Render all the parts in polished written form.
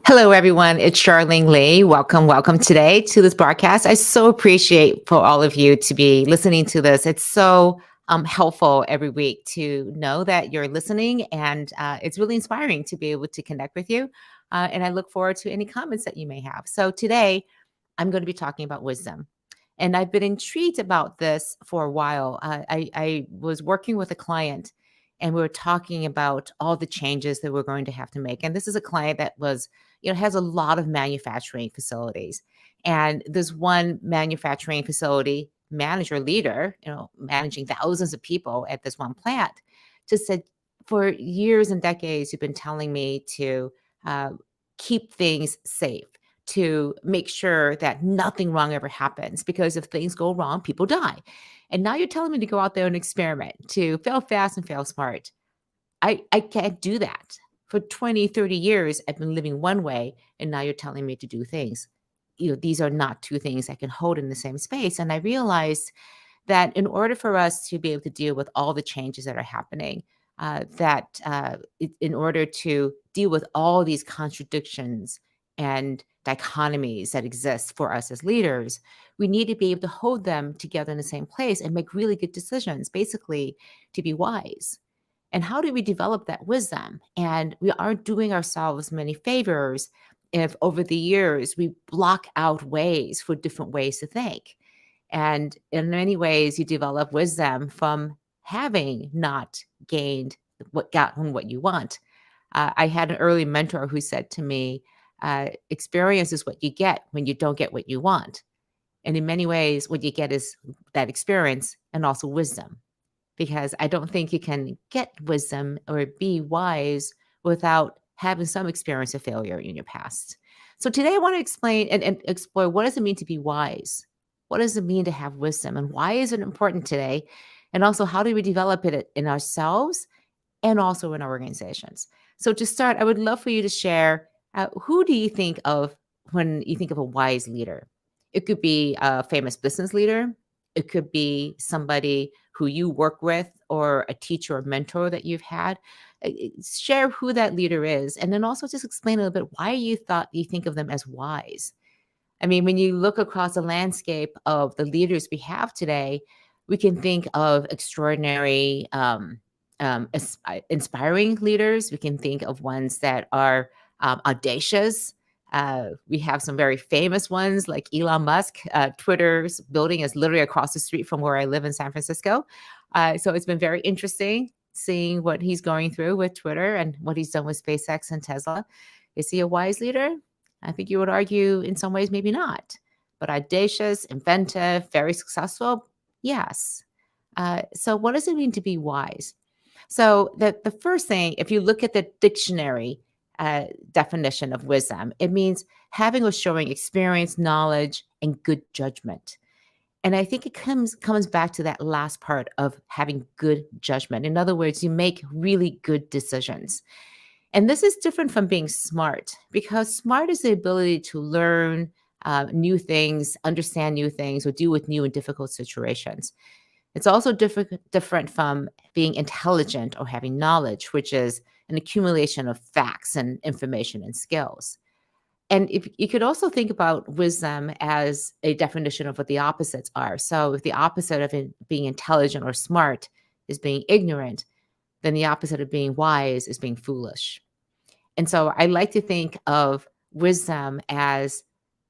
Hello, everyone. It's Charlene Lee. Welcome today to this broadcast. I so appreciate for all of you to be listening to this. It's so helpful every week to know that you're listening, and it's really inspiring to be able to connect with you. And I look forward to any comments that you may have. So today, I'm going to be talking about wisdom. And I've been intrigued about this for a while. I was working with a client and we were talking about all the changes that we're going to have to make. And this is a client that has a lot of manufacturing facilities. And there's one manufacturing facility manager leader, managing thousands of people at this one plant, just said, for years and decades, you've been telling me to uh, keep things safe, to make sure that nothing wrong ever happens, because if things go wrong, people die. And now you're telling me to go out there and experiment, to fail fast and fail smart. I can't do that. For 20, 30 years, I've been living one way, and now you're telling me to do things. These are not two things I can hold in the same space. And I realized that in order for us to be able to deal with all the changes that are happening, in order to deal with all these contradictions and dichotomies that exist for us as leaders, we need to be able to hold them together in the same place and make really good decisions, basically to be wise. And how do we develop that wisdom? And we aren't doing ourselves many favors if over the years we block out ways for different ways to think. And in many ways, you develop wisdom from having not gained gotten what you want. I had an early mentor who said to me, experience is what you get when you don't get what you want. And in many ways, what you get is that experience and also wisdom, because I don't think you can get wisdom or be wise without having some experience of failure in your past. So today I want to explain and explore, what does it mean to be wise? What does it mean to have wisdom? And why is it important today? And also, how do we develop it in ourselves and also in our organizations? So to start, I would love for you to share, who do you think of when you think of a wise leader? It could be a famous business leader. It could be somebody who you work with, or a teacher or mentor that you've had. Share who that leader is, and then also just explain a little bit why you think of them as wise. I mean, when you look across the landscape of the leaders we have today, we can think of extraordinary, inspiring leaders. We can think of ones that are audacious. We have some very famous ones like Elon Musk. Twitter's building is literally across the street from where I live in San Francisco. So it's been very interesting seeing what he's going through with Twitter and what he's done with SpaceX and Tesla. Is he a wise leader? I think you would argue in some ways, maybe not. But audacious, inventive, very successful, yes. So what does it mean to be wise? So the first thing, if you look at the dictionary definition of wisdom, it means having or showing experience, knowledge, and good judgment. And I think it comes back to that last part of having good judgment. In other words, you make really good decisions. And this is different from being smart, because smart is the ability to learn new things, understand new things, or deal with new and difficult situations. It's also different from being intelligent or having knowledge, which is an accumulation of facts and information and skills. And if you could also think about wisdom as a definition of what the opposites are. So if the opposite of being intelligent or smart is being ignorant, then the opposite of being wise is being foolish. And so I like to think of wisdom as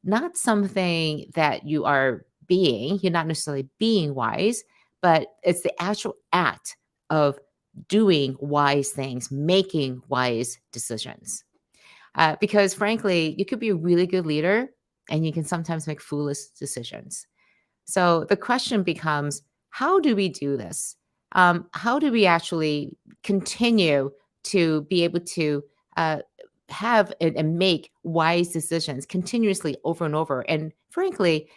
not something that you're not necessarily being wise, but it's the actual act of doing wise things, making wise decisions. Because frankly, you could be a really good leader and you can sometimes make foolish decisions. So the question becomes, how do we do this? How do we actually continue to be able to uh, have and make wise decisions continuously over and over? And frankly,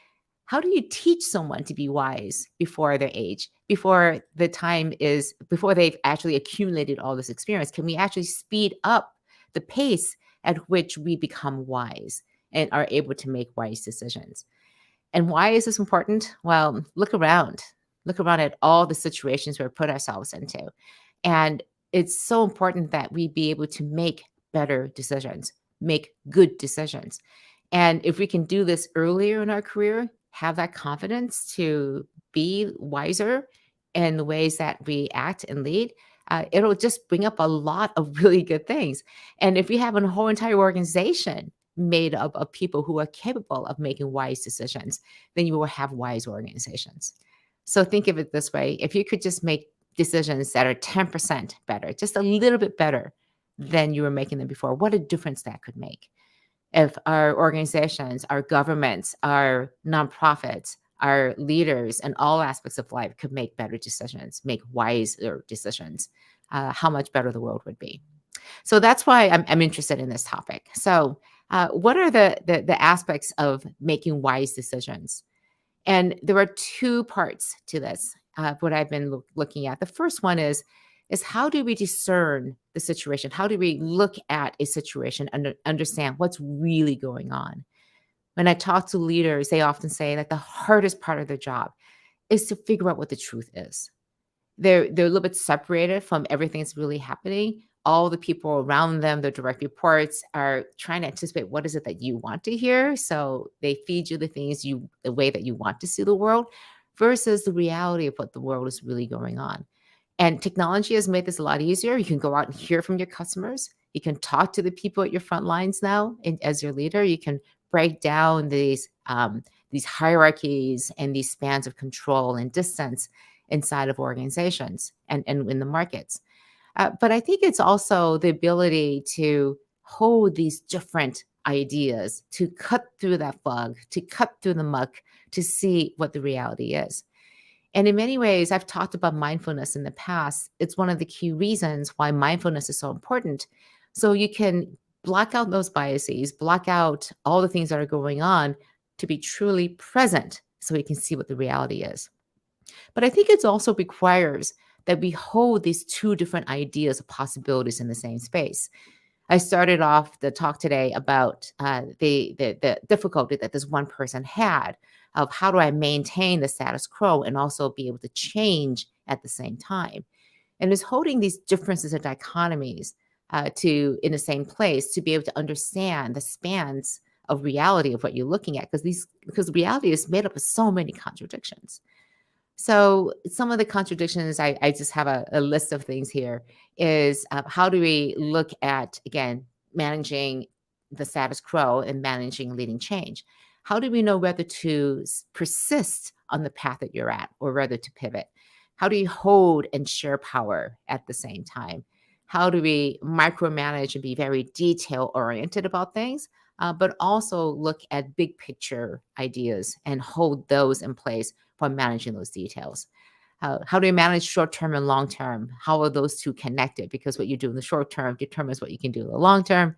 how do you teach someone to be wise before their age, before before they've actually accumulated all this experience? Can we actually speed up the pace at which we become wise and are able to make wise decisions? And why is this important? Well, look around. Look around at all the situations we've put ourselves into. And it's so important that we be able to make better decisions, make good decisions. And if we can do this earlier in our career, have that confidence to be wiser in the ways that we act and lead, it'll just bring up a lot of really good things. And if we have a whole entire organization made up of people who are capable of making wise decisions, then you will have wise organizations. So think of it this way: if you could just make decisions that are 10% better, just a little bit better than you were making them before, what a difference that could make. If our organizations, our governments, our nonprofits, our leaders in all aspects of life could make better decisions, make wiser decisions, how much better the world would be. So that's why I'm interested in this topic. So, what are the aspects of making wise decisions? And there are two parts to this. What I've been looking at. The first one is how do we discern the situation? How do we look at a situation and understand what's really going on? When I talk to leaders, they often say that the hardest part of their job is to figure out what the truth is. They're a little bit separated from everything that's really happening. All the people around them, their direct reports, are trying to anticipate what is it that you want to hear. So they feed you the way that you want to see the world, versus the reality of what the world is really going on. And technology has made this a lot easier. You can go out and hear from your customers. You can talk to the people at your front lines now, and as your leader, you can break down these hierarchies and these spans of control and distance inside of organizations and in the markets. But I think it's also the ability to hold these different ideas, to cut through that fog, to cut through the muck, to see what the reality is. And in many ways, I've talked about mindfulness in the past. It's one of the key reasons why mindfulness is so important. So you can block out those biases, block out all the things that are going on to be truly present so we can see what the reality is. But I think it also requires that we hold these two different ideas of possibilities in the same space. I started off the talk today about the difficulty that this one person had of how do I maintain the status quo and also be able to change at the same time. And is holding these differences and dichotomies to in the same place to be able to understand the spans of reality of what you're looking at, because reality is made up of so many contradictions. So some of the contradictions, I just have a list of things here, is how do we look at, again, managing the status quo and managing leading change? How do we know whether to persist on the path that you're at or whether to pivot? How do you hold and share power at the same time? How do we micromanage and be very detail oriented about things, but also look at big picture ideas and hold those in place for managing those details? How do you manage short term and long term? How are those two connected? Because what you do in the short term determines what you can do in the long term.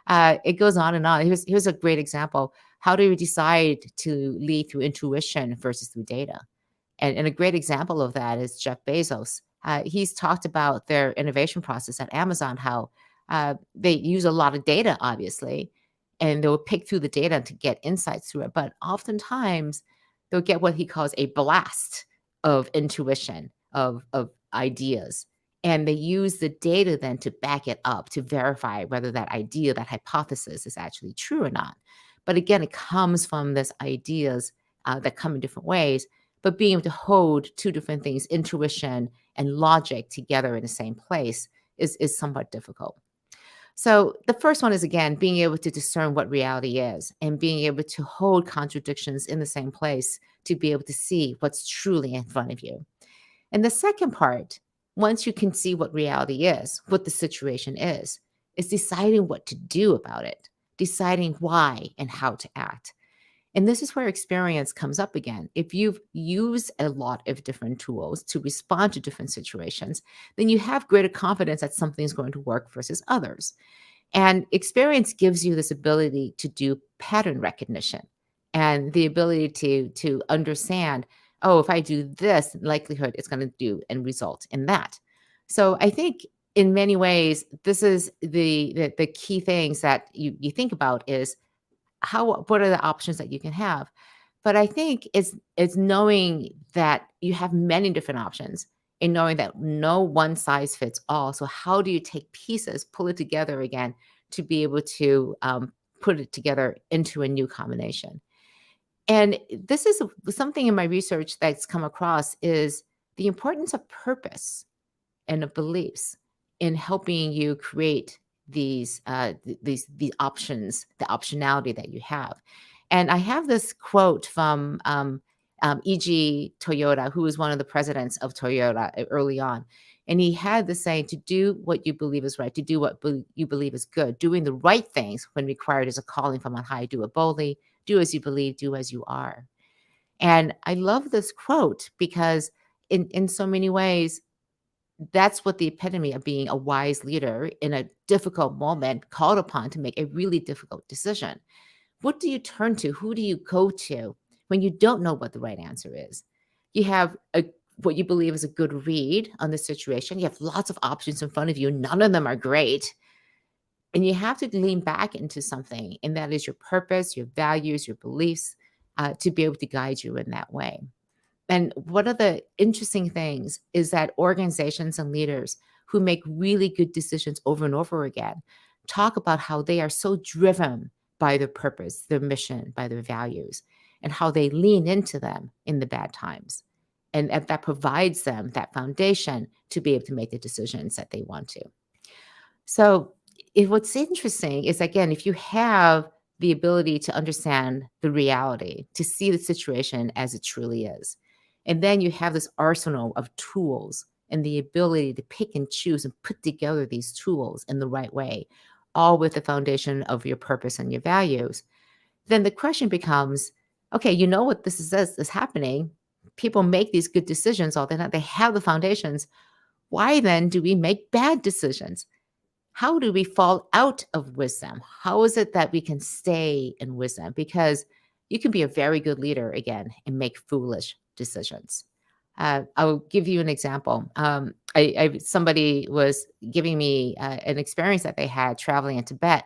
It goes on and on. Here's a great example. How do you decide to lead through intuition versus through data? And a great example of that is Jeff Bezos. He's talked about their innovation process at Amazon, how they use a lot of data, obviously, and they'll pick through the data to get insights through it. But oftentimes, they'll get what he calls a blast of intuition, of ideas. And they use the data then to back it up, to verify whether that idea, that hypothesis is actually true or not. But again, it comes from this ideas that come in different ways, but being able to hold two different things, intuition and logic, together in the same place is somewhat difficult. So the first one is, again, being able to discern what reality is and being able to hold contradictions in the same place to be able to see what's truly in front of you. And the second part, once you can see what reality is, what the situation is deciding what to do about it, deciding why and how to act. And this is where experience comes up again. If you've used a lot of different tools to respond to different situations, then you have greater confidence that something's going to work versus others. And experience gives you this ability to do pattern recognition and the ability to understand, oh, if I do this, likelihood it's going to do and result in that. So I think in many ways, this is the key things that you think about is what are the options that you can have. But I think it's knowing that you have many different options and knowing that no one size fits all. So how do you take pieces, pull it together again to be able to put it together into a new combination. And this is something in my research that's come across is the importance of purpose and of beliefs in helping you create these options, the optionality that you have. And I have this quote from E.G. Toyota, who was one of the presidents of Toyota early on. And he had the saying to do what you believe is right, to do what you believe is good, doing the right things when required is a calling from on high. Do it boldly, do as you believe, do as you are. And I love this quote because in so many ways, that's what the epitome of being a wise leader in a difficult moment, called upon to make a really difficult decision. What do you turn to? Who do you go to when you don't know what the right answer is? You have what you believe is a good read on the situation. You have lots of options in front of you. None of them are great. And you have to lean back into something, and that is your purpose, your values, your beliefs, to be able to guide you in that way. And one of the interesting things is that organizations and leaders who make really good decisions over and over again talk about how they are so driven by their purpose, their mission, by their values, and how they lean into them in the bad times. And that provides them that foundation to be able to make the decisions that they want to. So, what's interesting is, again, if you have the ability to understand the reality, to see the situation as it truly is, and then you have this arsenal of tools and the ability to pick and choose and put together these tools in the right way, all with the foundation of your purpose and your values, then the question becomes, okay, you know what is happening. People make these good decisions all the time. They have the foundations. Why then do we make bad decisions? How do we fall out of wisdom? How is it that we can stay in wisdom? Because you can be a very good leader again and make foolish decisions. I'll give you an example. Somebody was giving me an experience that they had traveling in Tibet,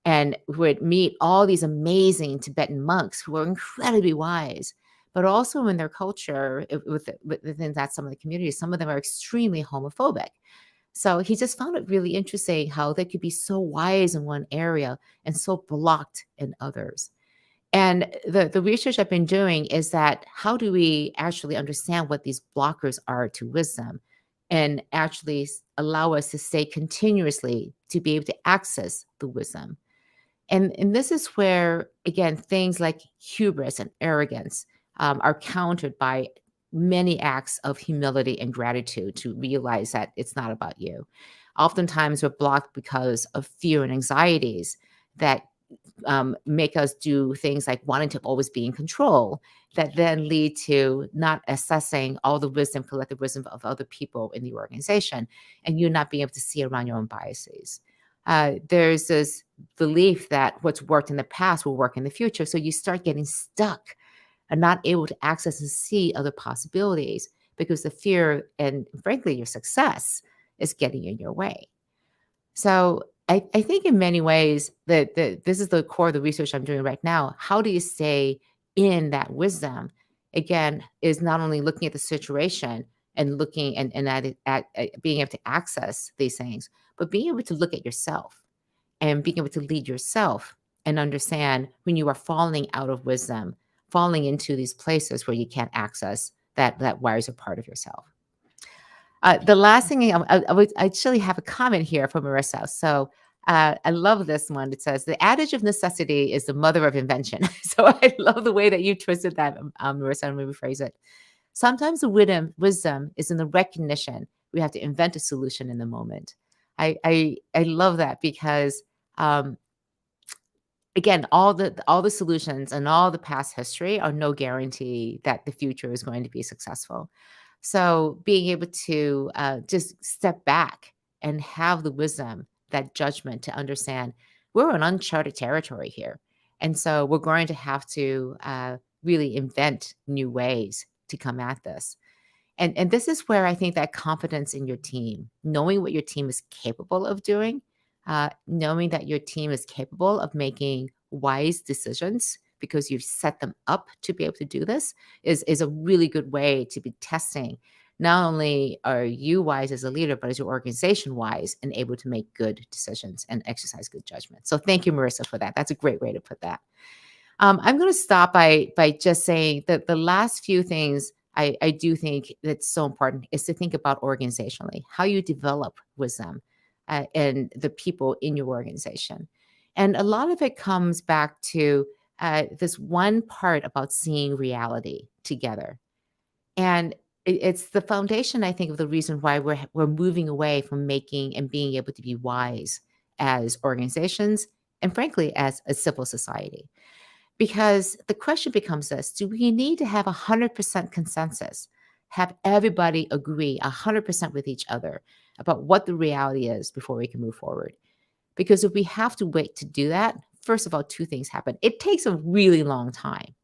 and would meet all these amazing Tibetan monks who were incredibly wise, but also in their culture, within that some of the communities, some of them are extremely homophobic. So he just found it really interesting how they could be so wise in one area and so blocked in others. And the research I've been doing is that how do we actually understand what these blockers are to wisdom and actually allow us to stay continuously to be able to access the wisdom? And this is where, again, things like hubris and arrogance are countered by many acts of humility and gratitude to realize that it's not about you. Oftentimes, we're blocked because of fear and anxieties that make us do things like wanting to always be in control, that then lead to not assessing all the wisdom, collective wisdom of other people in the organization, and you not being able to see around your own biases. There's this belief that what's worked in the past will work in the future. So you start getting stuck and not able to access and see other possibilities because the fear and, frankly, your success is getting in your way. So I think in many ways that this is the core of the research I'm doing right now. How do you stay in that wisdom? Again, is not only looking at the situation and looking and at being able to access these things, but being able to look at yourself and being able to lead yourself and understand when you are falling out of wisdom, falling into these places where you can't access that wiser part of yourself. The last thing I would actually have a comment here from Marissa. So I love this one. It says, the adage of necessity is the mother of invention. So I love the way that you twisted that, Marissa, and rephrase it. Sometimes the wisdom is in the recognition we have to invent a solution in the moment. I love that because again, all the solutions and all the past history are no guarantee that the future is going to be successful. So being able to just step back and have the wisdom, that judgment to understand we're in uncharted territory here. And so we're going to have to really invent new ways to come at this. And this is where I think that confidence in your team, knowing what your team is capable of doing, knowing that your team is capable of making wise decisions because you've set them up to be able to do this is a really good way to be testing not only are you wise as a leader, but as your organization wise and able to make good decisions and exercise good judgment. So thank you, Marissa, for that. That's a great way to put that. I'm going to stop by just saying that the last few things I do think that's so important is to think about organizationally, how you develop wisdom and the people in your organization. And a lot of it comes back to this one part about seeing reality together. And it's the foundation, I think, of the reason why we're moving away from making and being able to be wise as organizations and frankly as a civil society. Because the question becomes this: do we need to have 100% consensus, have everybody agree 100% with each other about what the reality is before we can move forward? Because if we have to wait to do that, first of all, two things happen. It takes a really long time.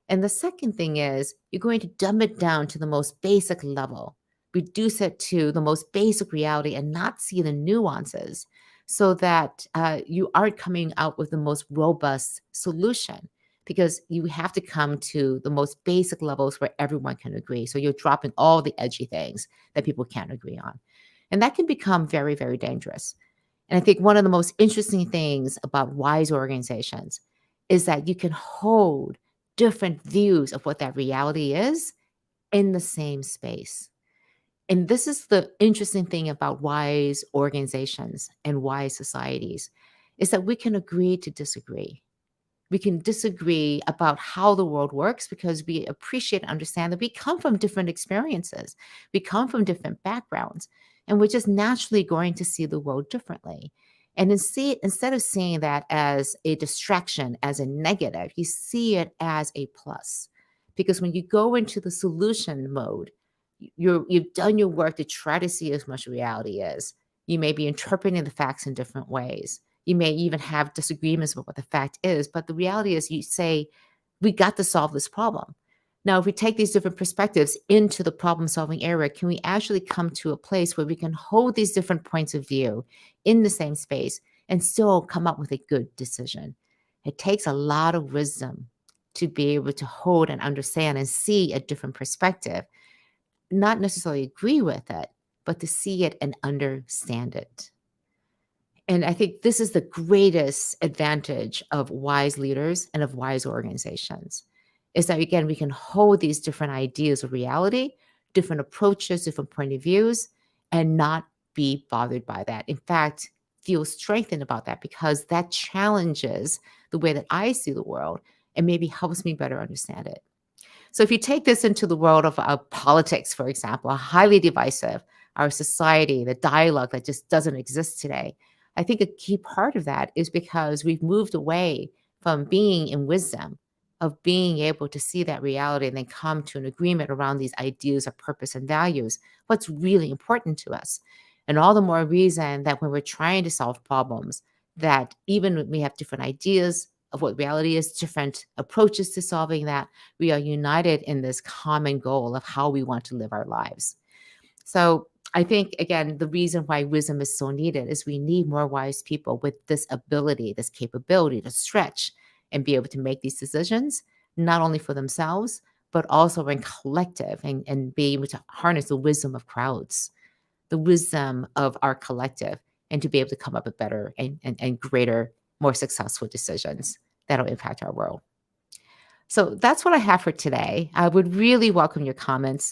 And the second thing is you're going to dumb it down to the most basic level, reduce it to the most basic reality and not see the nuances so that you aren't coming out with the most robust solution because you have to come to the most basic levels where everyone can agree. So you're dropping all the edgy things that people can't agree on. And that can become very, very dangerous. And I think one of the most interesting things about wise organizations is that you can hold different views of what that reality is in the same space. And this is the interesting thing about wise organizations and wise societies is that we can agree to disagree. We can disagree about how the world works because we appreciate and understand that we come from different experiences. We come from different backgrounds, and we're just naturally going to see the world differently. And instead of seeing that as a distraction, as a negative, you see it as a plus. Because when you go into the solution mode, you've done your work to try to see as much reality is. You may be interpreting the facts in different ways. You may even have disagreements about what the fact is, but the reality is you say, we got to solve this problem. Now, if we take these different perspectives into the problem solving area, can we actually come to a place where we can hold these different points of view in the same space and still come up with a good decision? It takes a lot of wisdom to be able to hold and understand and see a different perspective, not necessarily agree with it, but to see it and understand it. And I think this is the greatest advantage of wise leaders and of wise organizations is that, again, we can hold these different ideas of reality, different approaches, different point of views, and not be bothered by that. In fact, feel strengthened about that because that challenges the way that I see the world and maybe helps me better understand it. So if you take this into the world of politics, for example, a highly divisive, our society, the dialogue that just doesn't exist today, I think a key part of that is because we've moved away from being in wisdom, of being able to see that reality and then come to an agreement around these ideas of purpose and values, what's really important to us. And all the more reason that when we're trying to solve problems, that even when we have different ideas of what reality is, different approaches to solving that, we are united in this common goal of how we want to live our lives. So I think, again, the reason why wisdom is so needed is we need more wise people with this ability, this capability to stretch and be able to make these decisions, not only for themselves, but also in collective and be able to harness the wisdom of crowds, the wisdom of our collective, and to be able to come up with better and greater, more successful decisions that'll impact our world. So that's what I have for today. I would really welcome your comments.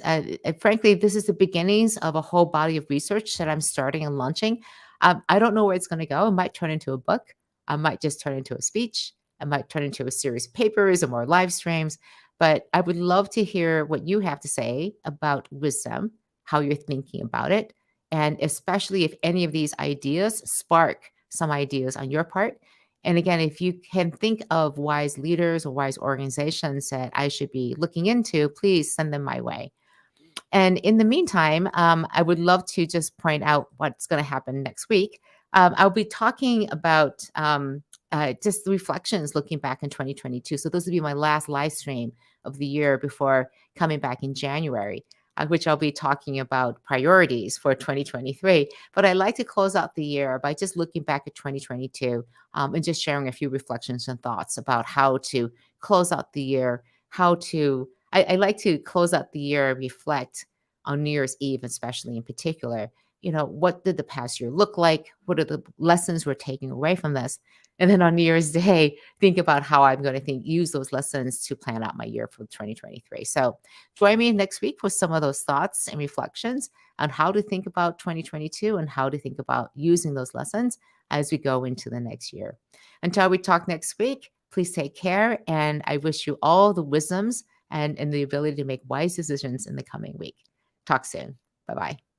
Frankly, this is the beginnings of a whole body of research that I'm starting and launching. I don't know where it's going to go. It might turn into a book. I might just turn into a speech. I might turn into a series of papers or more live streams. But I would love to hear what you have to say about wisdom, how you're thinking about it, and especially if any of these ideas spark some ideas on your part. And again, if you can think of wise leaders or wise organizations that I should be looking into, please send them my way. And in the meantime, I would love to just point out what's going to happen next week. I'll be talking about just the reflections looking back in 2022. So this will be my last live stream of the year before coming back in January, which I'll be talking about priorities for 2023. But I like to close out the year by just looking back at 2022 and just sharing a few reflections and thoughts about how to close out the year, I like to close out the year and reflect on New Year's Eve, especially in particular, what did the past year look like? What are the lessons we're taking away from this? And then on New Year's Day, think about how I'm going to use those lessons to plan out my year for 2023. So join me next week with some of those thoughts and reflections on how to think about 2022 and how to think about using those lessons as we go into the next year. Until we talk next week, please take care. And I wish you all the wisdoms and the ability to make wise decisions in the coming week. Talk soon. Bye-bye.